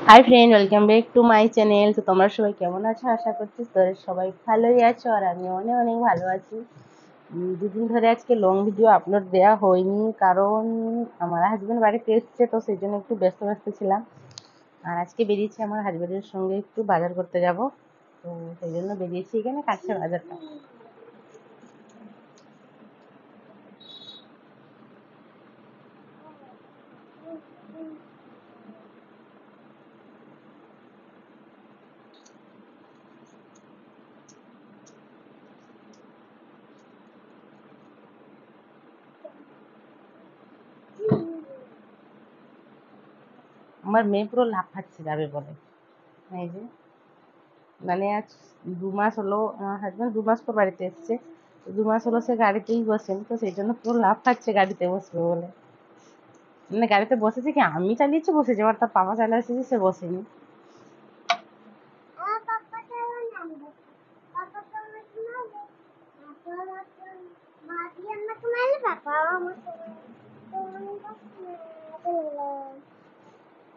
Hi friend, welcome back to my channel. তো তোমরা সবাই কেমন আছো? আশা করছি তোরা সবাই ভালোই আছো, আর আমি অনেক অনেক ভালো আছি। দুদিন ধরে আজকে লং ভিডিও আপলোড দেওয়া হয়নি, কারণ আমার হাজব্যান্ড বাড়িতে এসছে, তো সেই জন্য একটু ব্যস্ত ব্যস্ত ছিলাম। আর আজকে বেরিয়েছি আমার হাজব্যান্ডের সঙ্গে একটু বাজার করতে যাব, তো সেই জন্য বেরিয়েছি এখানে কাছে বাজারটা। আমার মেয়ে পুরো লাফাচ্ছে যাবে বলে। এই যে, মানে আজ 2 মাস হলো আমার হাজব্যান্ড 2 মাস পর বাড়িতে এসছে। 2 মাস হলো সে গাড়িতেই বসেন, তো সেই জন্য পুরো লাফাচ্ছে গাড়িতে বসবে বলে। মানে গাড়িতে বসেছে কি, আমি চালিয়েছি বসেছে, এবার তার পাপা চালিয়ে এসেছে, সে বসেনি।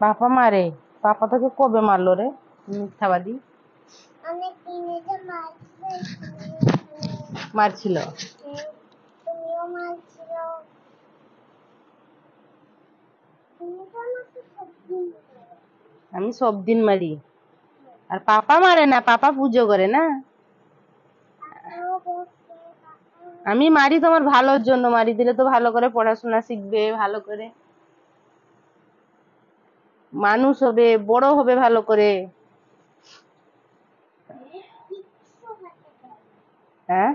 পাপা মারে? পাপা তোকে কবে মারলো রে, মিথ্যাবাদী? মারছিল? আমি সব দিন মারি, আর পাপা মারে না, পাপা পুজো করে না। আমি মারি তোমার ভালোর জন্য মারি, দিলে তো ভালো করে পড়াশোনা শিখবে, ভালো করে মানুষ হবে, বড় হবে ভালো করে। হ্যাঁ,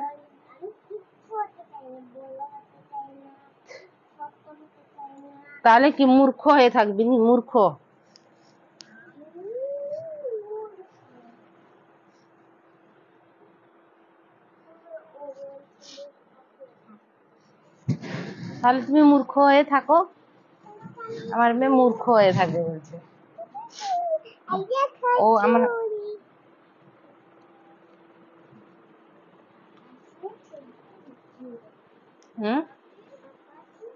তাহলে কি মূর্খ হয়ে থাকবি? নি মূর্খ? তাহলে তুমি মূর্খ হয়ে থাকো, আমার মেয়ে মূর্খ হয়ে থাকবে বলছে। ও আমার হুম,